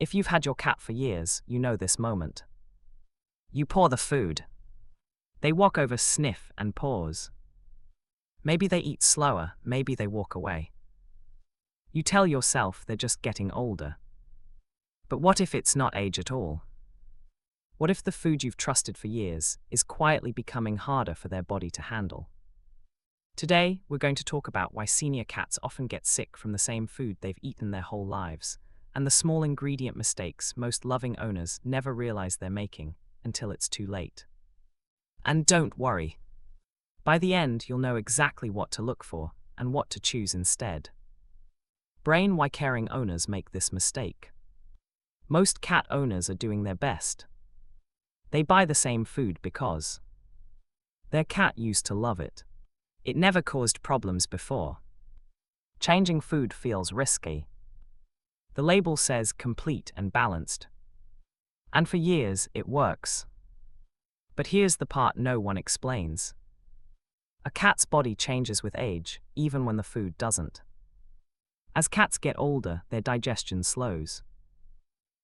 If you've had your cat for years, you know this moment. You pour the food. They walk over, sniff, and pause. Maybe they eat slower, maybe they walk away. You tell yourself they're just getting older. But what if it's not age at all? What if the food you've trusted for years is quietly becoming harder for their body to handle? Today, we're going to talk about why senior cats often get sick from the same food they've eaten their whole lives, and the small ingredient mistakes most loving owners never realize they're making until it's too late. And don't worry. By the end, you'll know exactly what to look for and what to choose instead. Brain why caring owners make this mistake. Most cat owners are doing their best. They buy the same food because their cat used to love it. It never caused problems before. Changing food feels risky. The label says complete and balanced. And for years, it works. But here's the part no one explains. A cat's body changes with age, even when the food doesn't. As cats get older, their digestion slows.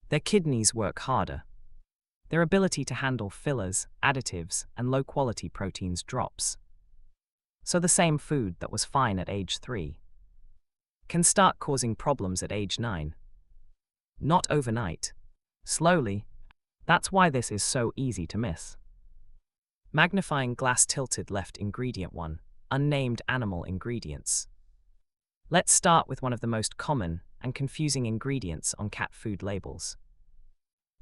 Their kidneys work harder. Their ability to handle fillers, additives, and low-quality proteins drops. So the same food that was fine at age 3 can start causing problems at age 9. Not overnight. Slowly. That's why this is so easy to miss. Magnifying glass tilted left. Ingredient 1. Unnamed animal ingredients. Let's start with one of the most common and confusing ingredients on cat food labels.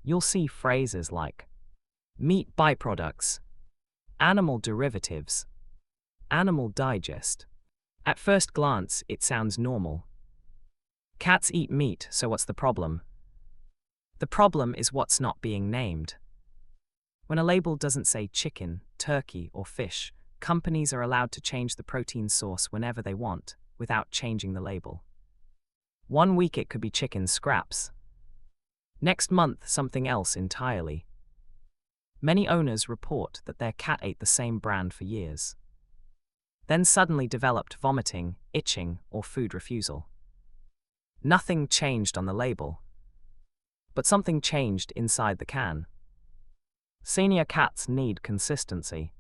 You'll see phrases like meat byproducts, animal derivatives, animal digest. At first glance, it sounds normal. Cats eat meat, so what's the problem? The problem is what's not being named. When a label doesn't say chicken, turkey, or fish, companies are allowed to change the protein source whenever they want, without changing the label. 1 week it could be chicken scraps. Next month, something else entirely. Many owners report that their cat ate the same brand for years. Then suddenly developed vomiting, itching, or food refusal. Nothing changed on the label. But something changed inside the can. Senior cats need consistency.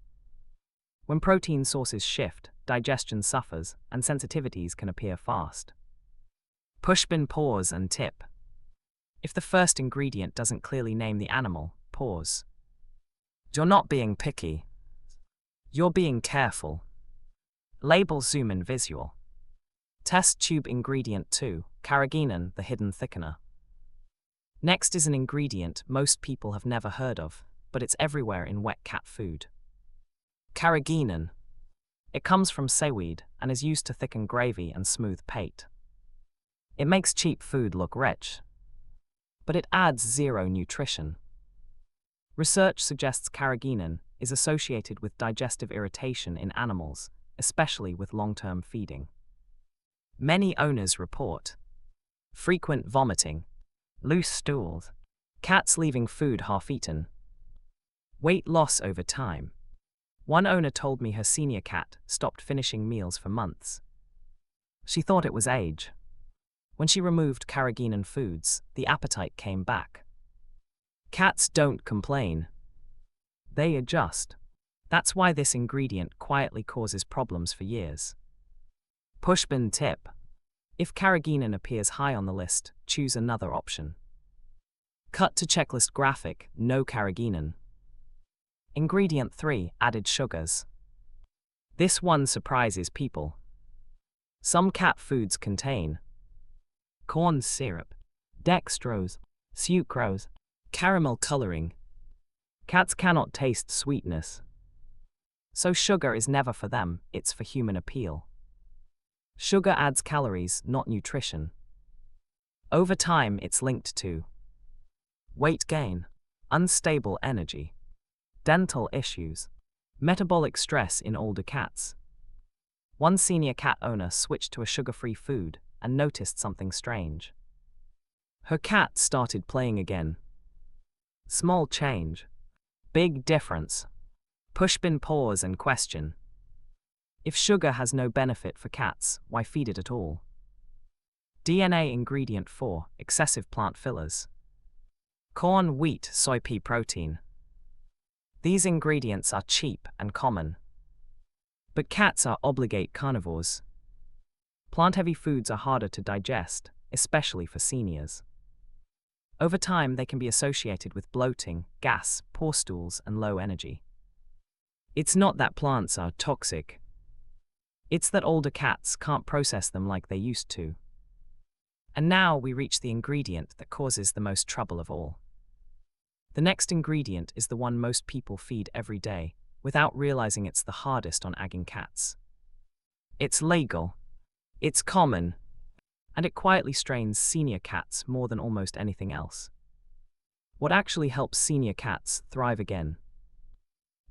When protein sources shift, digestion suffers, and sensitivities can appear fast. Pushpin pause and tip. If the first ingredient doesn't clearly name the animal, pause. You're not being picky. You're being careful. Label zoom in visual. Test tube. Ingredient 2, carrageenan, the hidden thickener. Next is an ingredient most people have never heard of, but it's everywhere in wet cat food. Carrageenan. It comes from seaweed and is used to thicken gravy and smooth pate. It makes cheap food look rich, but it adds zero nutrition. Research suggests carrageenan is associated with digestive irritation in animals, especially with long-term feeding. Many owners report frequent vomiting, loose stools, cats leaving food half-eaten, weight loss over time. One owner told me her senior cat stopped finishing meals for months. She thought it was age. When she removed carrageenan foods, the appetite came back. Cats don't complain. They adjust. That's why this ingredient quietly causes problems for years. Pushpin tip. If carrageenan appears high on the list, choose another option. Cut to checklist graphic, no carrageenan. Ingredient 3, added sugars. This one surprises people. Some cat foods contain corn syrup, dextrose, sucrose, caramel coloring. Cats cannot taste sweetness. So sugar is never for them, it's for human appeal. Sugar adds calories, not nutrition. Over time, it's linked to weight gain, unstable energy, dental issues, metabolic stress in older cats. One senior cat owner switched to a sugar-free food and noticed something strange. Her cat started playing again. Small change. Big difference. Pushpin pause and question. If sugar has no benefit for cats, why feed it at all? DNA ingredient 4, excessive plant fillers. Corn, wheat, soy pea protein. These ingredients are cheap and common. But cats are obligate carnivores. Plant-heavy foods are harder to digest, especially for seniors. Over time, they can be associated with bloating, gas, poor stools, and low energy. It's not that plants are toxic. It's that older cats can't process them like they used to. And now we reach the ingredient that causes the most trouble of all. The next ingredient is the one most people feed every day, without realizing it's the hardest on agging cats. It's legal. It's common. And it quietly strains senior cats more than almost anything else. What actually helps senior cats thrive again?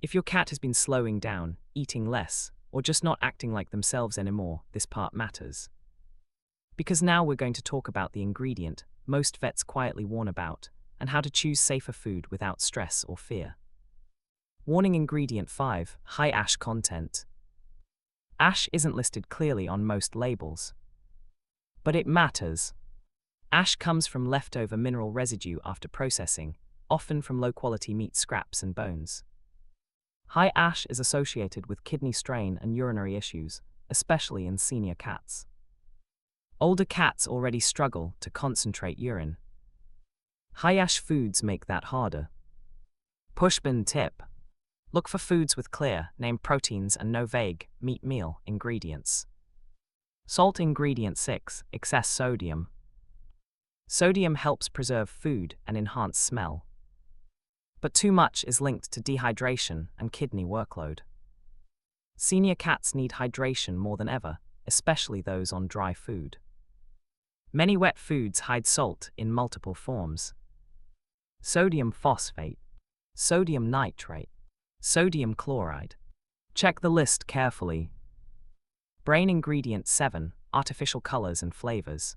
If your cat has been slowing down, eating less, or just not acting like themselves anymore, this part matters. Because now we're going to talk about the ingredient most vets quietly warn about, and how to choose safer food without stress or fear. Warning ingredient 5, high ash content. Ash isn't listed clearly on most labels. But it matters. Ash comes from leftover mineral residue after processing, often from low-quality meat scraps and bones. High ash is associated with kidney strain and urinary issues, especially in senior cats. Older cats already struggle to concentrate urine. High ash foods make that harder. Pushbin tip. Look for foods with clear, named proteins and no vague, meat meal ingredients. Salt ingredient 6, excess sodium. Sodium helps preserve food and enhance smell. But too much is linked to dehydration and kidney workload. Senior cats need hydration more than ever, especially those on dry food. Many wet foods hide salt in multiple forms. Sodium phosphate, sodium nitrate, sodium chloride. Check the list carefully. Brain ingredient 7, artificial colors and flavors.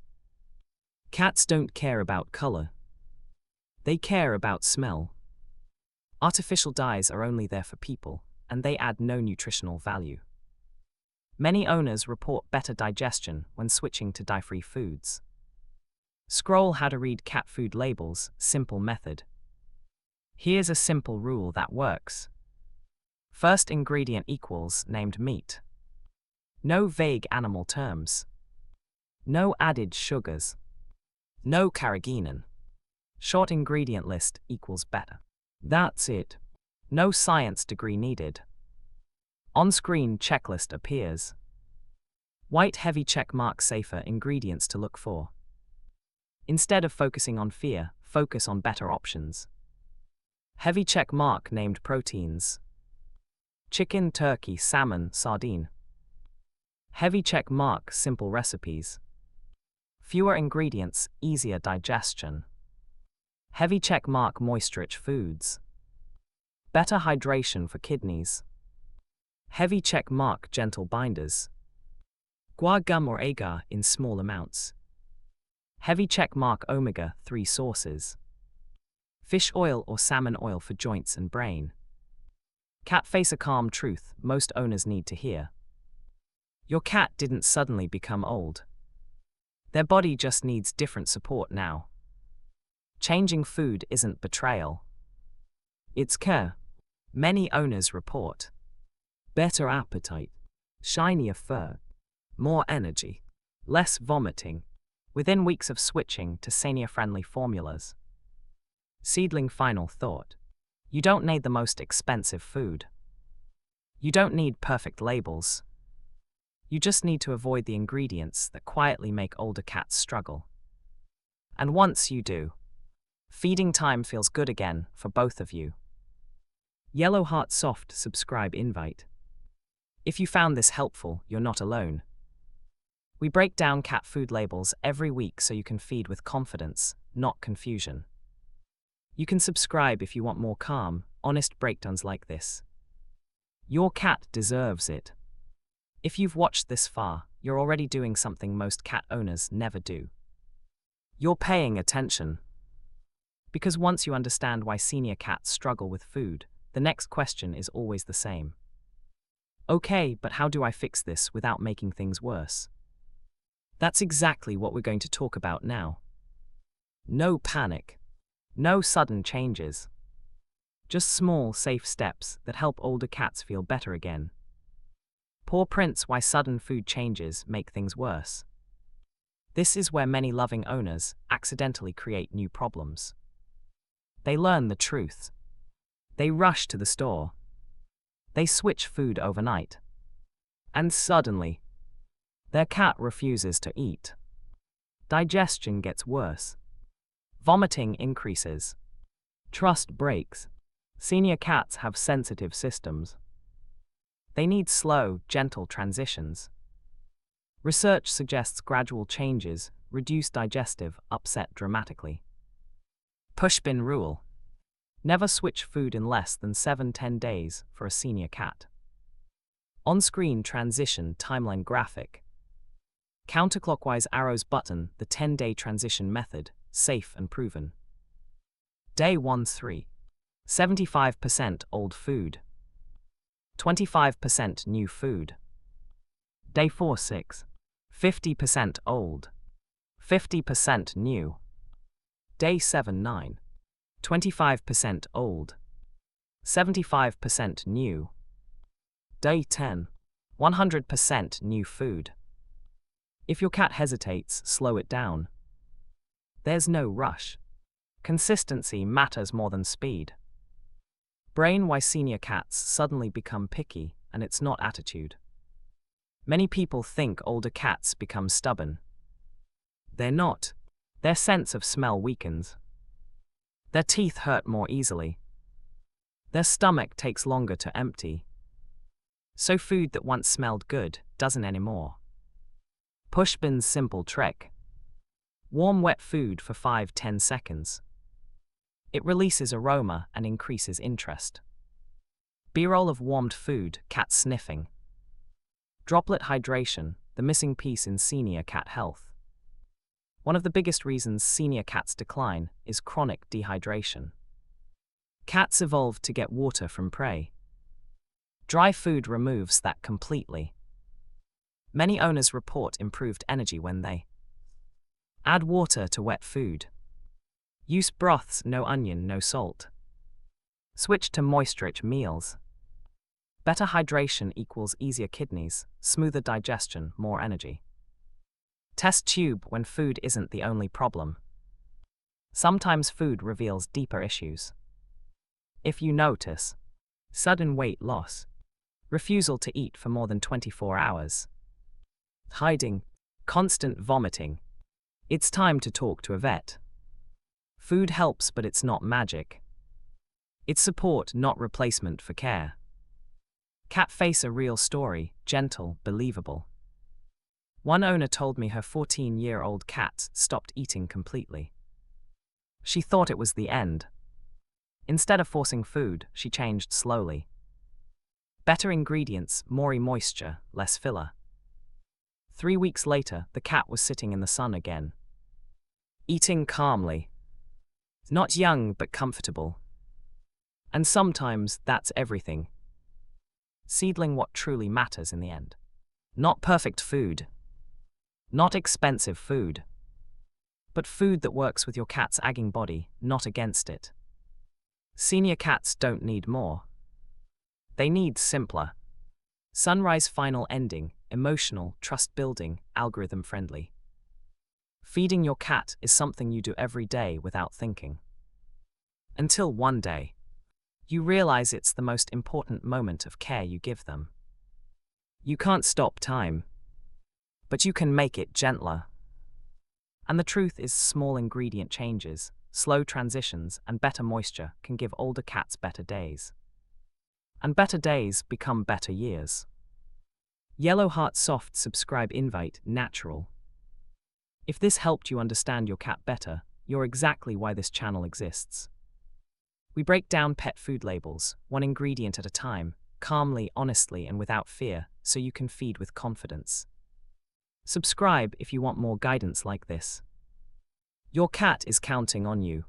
Cats don't care about color. They care about smell. Artificial dyes are only there for people, and they add no nutritional value. Many owners report better digestion when switching to dye-free foods. Scroll how to read cat food labels, simple method. Here's a simple rule that works. First ingredient equals named meat. No vague animal terms. No added sugars. No carrageenan. Short ingredient list equals better. That's it. No science degree needed. On-screen checklist appears. White heavy check mark safer ingredients to look for. Instead of focusing on fear, focus on better options. Heavy check mark named proteins. Chicken, turkey, salmon, sardine. Heavy check mark simple recipes. Fewer ingredients, easier digestion. Heavy check mark moisture-rich foods. Better hydration for kidneys. Heavy check mark gentle binders. Guar gum or agar in small amounts. Heavy check mark omega-3 sources. Fish oil or salmon oil for joints and brain. Cat face a calm truth most owners need to hear. Your cat didn't suddenly become old. Their body just needs different support now. Changing food isn't betrayal. It's care. Many owners report better appetite, shinier fur, more energy, less vomiting, within weeks of switching to senior-friendly formulas. Seedling final thought. You don't need the most expensive food. You don't need perfect labels. You just need to avoid the ingredients that quietly make older cats struggle. And once you do, feeding time feels good again for both of you. Yellow heart soft subscribe invite. If you found this helpful, you're not alone. We break down cat food labels every week so you can feed with confidence, not confusion. You can subscribe if you want more calm, honest breakdowns like this. Your cat deserves it. If you've watched this far, you're already doing something most cat owners never do. You're paying attention. Because once you understand why senior cats struggle with food, the next question is always the same. Okay, but how do I fix this without making things worse? That's exactly what we're going to talk about now. No panic. No sudden changes. Just small, safe steps that help older cats feel better again. Paw prints: why sudden food changes make things worse. This is where many loving owners accidentally create new problems. They learn the truth. They rush to the store. They switch food overnight. And suddenly, their cat refuses to eat. Digestion gets worse. Vomiting increases. Trust breaks. Senior cats have sensitive systems. They need slow, gentle transitions. Research suggests gradual changes reduce digestive upset dramatically. Pushbin rule. Never switch food in less than 7-10 days for a senior cat. On-screen transition timeline graphic. Counterclockwise arrows button, the 10-day transition method, safe and proven. Day 1-3. 75% old food. 25% new food. Day 4-6. 50% old. 50% new. Day 7-9. 25% old. 75% new. Day 10. 100% new food. If your cat hesitates, slow it down. There's no rush. Consistency matters more than speed. Brain: why senior cats suddenly become picky, and it's not attitude. Many people think older cats become stubborn. They're not. Their sense of smell weakens. Their teeth hurt more easily. Their stomach takes longer to empty. So food that once smelled good doesn't anymore. Pushbin's simple trick. Warm wet food for 5-10 seconds. It releases aroma and increases interest. B-roll of warmed food, cat sniffing. Droplet hydration, the missing piece in senior cat health. One of the biggest reasons senior cats decline is chronic dehydration. Cats evolved to get water from prey. Dry food removes that completely. Many owners report improved energy when they add water to wet food. Use broths: no onion, no salt. Switch to moisture-rich meals. Better hydration equals easier kidneys, smoother digestion, more energy. Test tube when food isn't the only problem. Sometimes food reveals deeper issues. If you notice sudden weight loss, refusal to eat for more than 24 hours, hiding, constant vomiting, it's time to talk to a vet. Food helps, but it's not magic. It's support, not replacement for care. Cat face: a real story, gentle, believable. One owner told me her 14-year-old cat stopped eating completely. She thought it was the end. Instead of forcing food, she changed slowly. Better ingredients, more moisture, less filler. 3 weeks later, the cat was sitting in the sun again. Eating calmly. Not young, but comfortable. And sometimes that's everything. Seedling: what truly matters in the end. Not perfect food. Not expensive food. But food that works with your cat's agging body, not against it. Senior cats don't need more. They need simpler. Sunrise final ending, emotional, trust-building, algorithm-friendly. Feeding your cat is something you do every day without thinking. Until one day, you realize it's the most important moment of care you give them. You can't stop time, but you can make it gentler. And the truth is, small ingredient changes, slow transitions, and better moisture can give older cats better days. And better days become better years. Yellow heart soft subscribe invite natural. If this helped you understand your cat better, you're exactly why this channel exists. We break down pet food labels, one ingredient at a time, calmly, honestly, and without fear, so you can feed with confidence. Subscribe if you want more guidance like this. Your cat is counting on you.